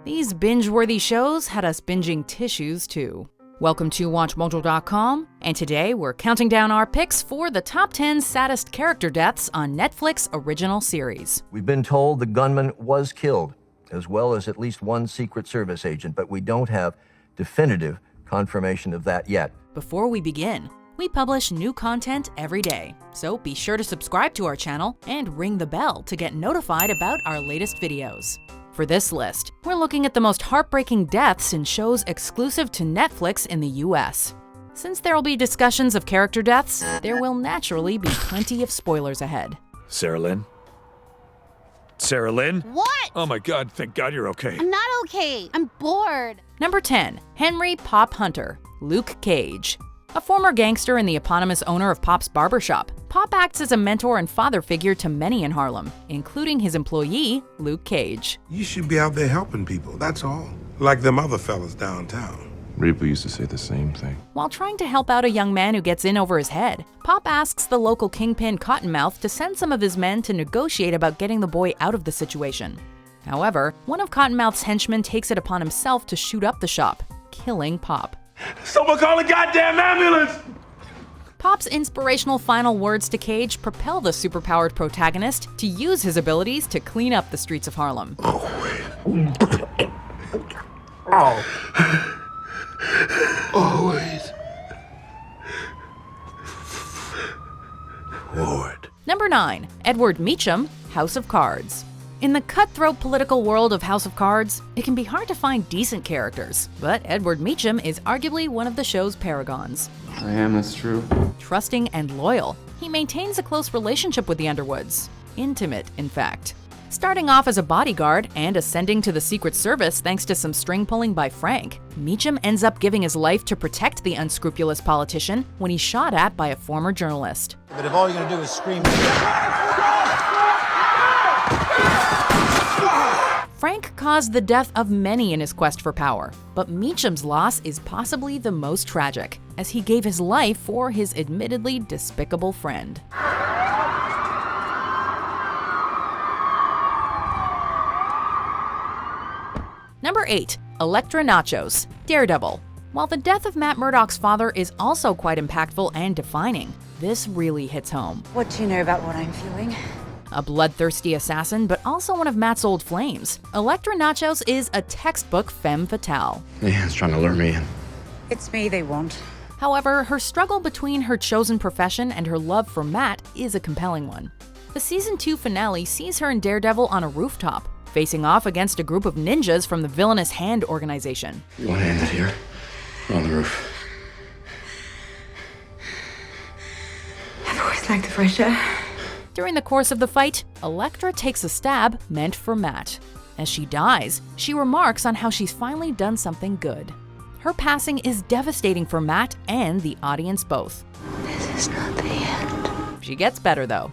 These binge-worthy shows had us binging tissues too. Welcome to WatchMojo.com, and today we're counting down our picks for the top 10 saddest character deaths on Netflix original series. We've been told the gunman was killed, as well as at least one Secret Service agent, but we don't have definitive confirmation of that yet. Before we begin, we publish new content every day, so be sure to subscribe to our channel and ring the bell to get notified about our latest videos. For this list, we're looking at the most heartbreaking deaths in shows exclusive to Netflix in the US. Since there will be discussions of character deaths, there will naturally be plenty of spoilers ahead. Sarah Lynn? Sarah Lynn? What? Oh my God, thank God you're okay. I'm not okay. I'm bored. Number 10. Henry Pop Hunter, Luke Cage. A former gangster and the eponymous owner of Pop's barbershop, Pop acts as a mentor and father figure to many in Harlem, including his employee, Luke Cage. You should be out there helping people, that's all. Like them other fellas downtown. Reaper used to say the same thing. While trying to help out a young man who gets in over his head, Pop asks the local kingpin Cottonmouth to send some of his men to negotiate about getting the boy out of the situation. However, one of Cottonmouth's henchmen takes it upon himself to shoot up the shop, killing Pop. Someone call a goddamn ambulance! Pop's inspirational final words to Cage propel the superpowered protagonist to use his abilities to clean up the streets of Harlem. Always. Lord. Number 9. Edward Meechum, House of Cards. In the cutthroat political world of House of Cards, it can be hard to find decent characters, but Edward Meechum is arguably one of the show's paragons. That's true. Trusting and loyal, he maintains a close relationship with the Underwoods. Intimate, in fact. Starting off as a bodyguard and ascending to the Secret Service thanks to some string pulling by Frank, Meechum ends up giving his life to protect the unscrupulous politician when he's shot at by a former journalist. But if all you're gonna do is scream... Frank caused the death of many in his quest for power, but Meechum's loss is possibly the most tragic, as he gave his life for his admittedly despicable friend. Number 8. Elektra Natchios, Daredevil. While the death of Matt Murdock's father is also quite impactful and defining, this really hits home. What do you know about what I'm feeling? A bloodthirsty assassin, but also one of Matt's old flames, Elektra Natchios is a textbook femme fatale. Yeah, it's trying to lure me in. It's me they want. However, her struggle between her chosen profession and her love for Matt is a compelling one. The season 2 finale sees her and Daredevil on a rooftop, facing off against a group of ninjas from the villainous Hand organization. You want to end it here? Or on the roof? I've always liked the fresh air. During the course of the fight, Elektra takes a stab meant for Matt. As she dies, she remarks on how she's finally done something good. Her passing is devastating for Matt and the audience both. This is not the end. She gets better though.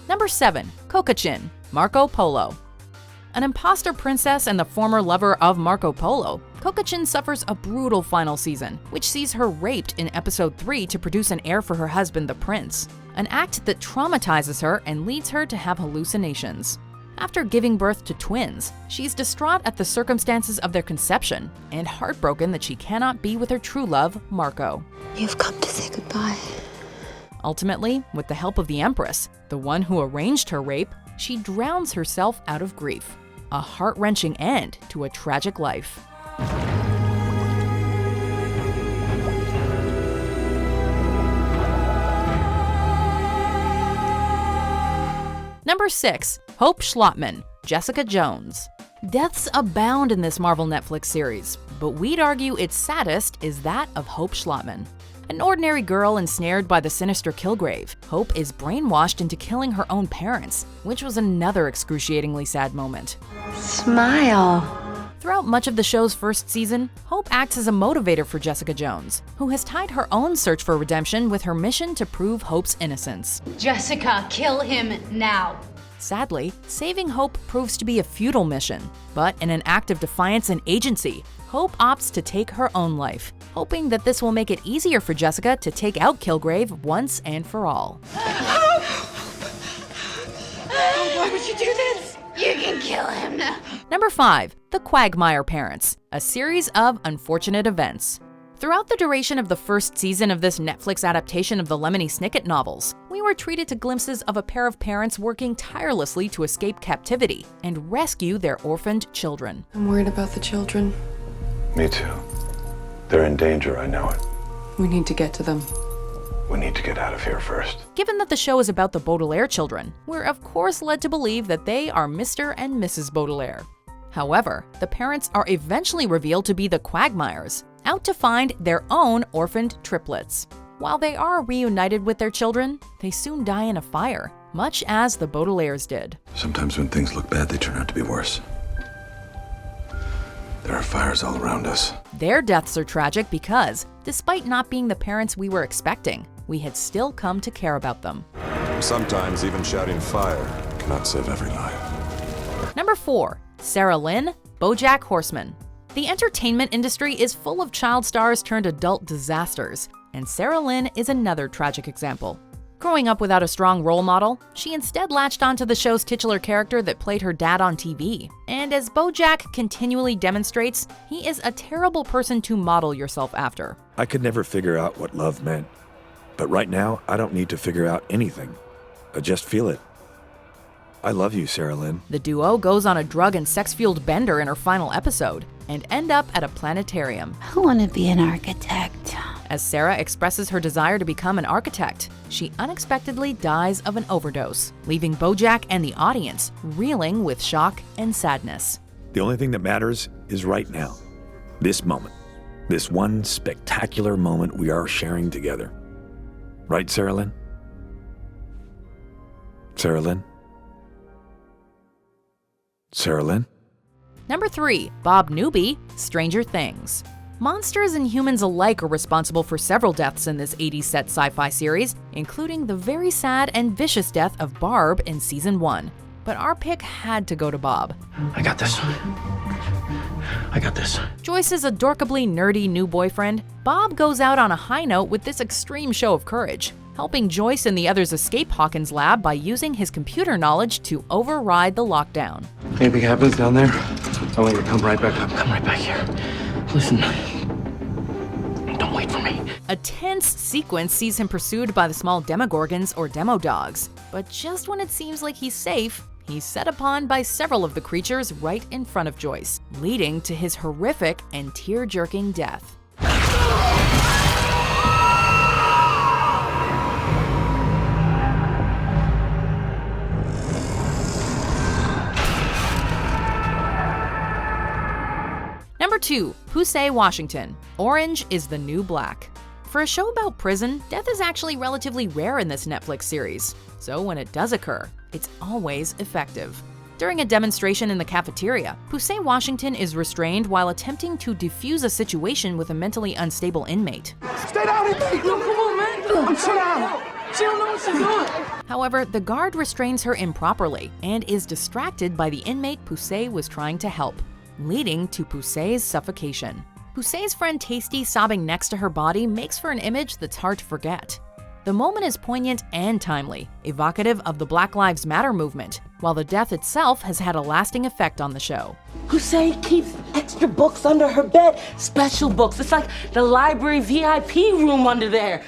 Number 7. Kokachin, Marco Polo. An imposter princess and the former lover of Marco Polo, Kokachin suffers a brutal final season, which sees her raped in episode 3 to produce an heir for her husband, the prince, an act that traumatizes her and leads her to have hallucinations. After giving birth to twins, she's distraught at the circumstances of their conception and heartbroken that she cannot be with her true love, Marco. You've come to say goodbye. Ultimately, with the help of the Empress, the one who arranged her rape, she drowns herself out of grief. A heart-wrenching end to a tragic life. Number 6. Hope Shlottman, Jessica Jones. Deaths abound in this Marvel Netflix series, but we'd argue its saddest is that of Hope Shlottman. An ordinary girl ensnared by the sinister Kilgrave, Hope is brainwashed into killing her own parents, which was another excruciatingly sad moment. Smile. Throughout much of the show's first season, Hope acts as a motivator for Jessica Jones, who has tied her own search for redemption with her mission to prove Hope's innocence. Jessica, kill him now. Sadly, saving Hope proves to be a futile mission, but in an act of defiance and agency, Hope opts to take her own life, hoping that this will make it easier for Jessica to take out Kilgrave once and for all. Why would you do this? You can kill him now. Number 5. The Quagmire Parents, a series of unfortunate events. Throughout the duration of the first season of this Netflix adaptation of the Lemony Snicket novels, we were treated to glimpses of a pair of parents working tirelessly to escape captivity and rescue their orphaned children. I'm worried about the children. Me too. They're in danger, I know it. We need to get to them. We need to get out of here first. Given that the show is about the Baudelaire children, we're of course led to believe that they are Mr. and Mrs. Baudelaire. However, the parents are eventually revealed to be the Quagmires, out to find their own orphaned triplets. While they are reunited with their children, they soon die in a fire, much as the Baudelaires did. Sometimes when things look bad, they turn out to be worse. There are fires all around us. Their deaths are tragic because, despite not being the parents we were expecting, we had still come to care about them. Sometimes even shouting fire cannot save every life. Number 4. Sarah Lynn, BoJack Horseman. The entertainment industry is full of child stars turned adult disasters, and Sarah Lynn is another tragic example. Growing up without a strong role model, she instead latched onto the show's titular character that played her dad on TV. And as BoJack continually demonstrates, he is a terrible person to model yourself after. I could never figure out what love meant. But right now, I don't need to figure out anything. I just feel it. I love you, Sarah Lynn. The duo goes on a drug and sex-fueled bender in her final episode and end up at a planetarium. I want to be an architect. As Sarah expresses her desire to become an architect, she unexpectedly dies of an overdose, leaving BoJack and the audience reeling with shock and sadness. The only thing that matters is right now. This moment. This one spectacular moment we are sharing together. Right, Sarah Lynn? Sarah Lynn? Sarah Lynn? Number 3. Bob Newby, Stranger Things. Monsters and humans alike are responsible for several deaths in this 80s set sci-fi series, including the very sad and vicious death of Barb in Season 1. But our pick had to go to Bob. I got this. I got this. Joyce's adorkably nerdy new boyfriend, Bob goes out on a high note with this extreme show of courage, helping Joyce and the others escape Hawkins' lab by using his computer knowledge to override the lockdown. Anything happens down there, I'll let you come right back up. Come right back here. Listen, don't wait for me. A tense sequence sees him pursued by the small demogorgons or demo dogs, but just when it seems like he's safe, he's set upon by several of the creatures right in front of Joyce, leading to his horrific and tear-jerking death. Number 2. Poussey Washington, Orange is the New Black. For a show about prison, death is actually relatively rare in this Netflix series, so when it does occur, it's always effective. During a demonstration in the cafeteria, Poussey Washington is restrained while attempting to defuse a situation with a mentally unstable inmate. Stay down, inmate! No, come on, man! Sit down! She don't know what she's doing! However, the guard restrains her improperly and is distracted by the inmate Poussey was trying to help, leading to Poussey's suffocation. Poussey's friend Tasty sobbing next to her body makes for an image that's hard to forget. The moment is poignant and timely, evocative of the Black Lives Matter movement, while the death itself has had a lasting effect on the show. Poussey keeps extra books under her bed, special books. It's like the library VIP room under there.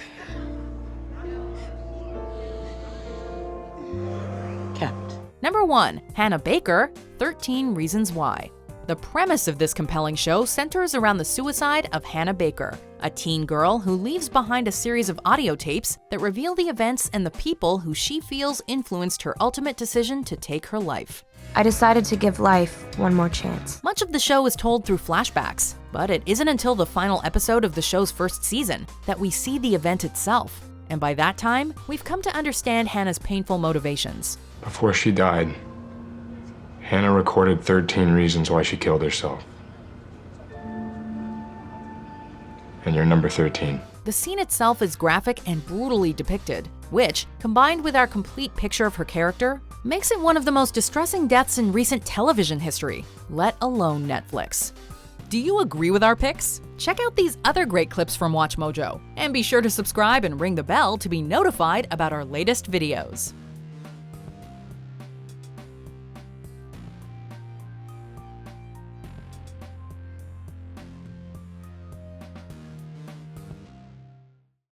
Kept. Number 1. Hannah Baker, 13 Reasons Why. The premise of this compelling show centers around the suicide of Hannah Baker, a teen girl who leaves behind a series of audio tapes that reveal the events and the people who she feels influenced her ultimate decision to take her life. I decided to give life one more chance. Much of the show is told through flashbacks, but it isn't until the final episode of the show's first season that we see the event itself. And by that time, we've come to understand Hannah's painful motivations. Before she died, Hannah recorded 13 reasons why she killed herself. And you're number 13. The scene itself is graphic and brutally depicted, which, combined with our complete picture of her character, makes it one of the most distressing deaths in recent television history, let alone Netflix. Do you agree with our picks? Check out these other great clips from WatchMojo, and be sure to subscribe and ring the bell to be notified about our latest videos.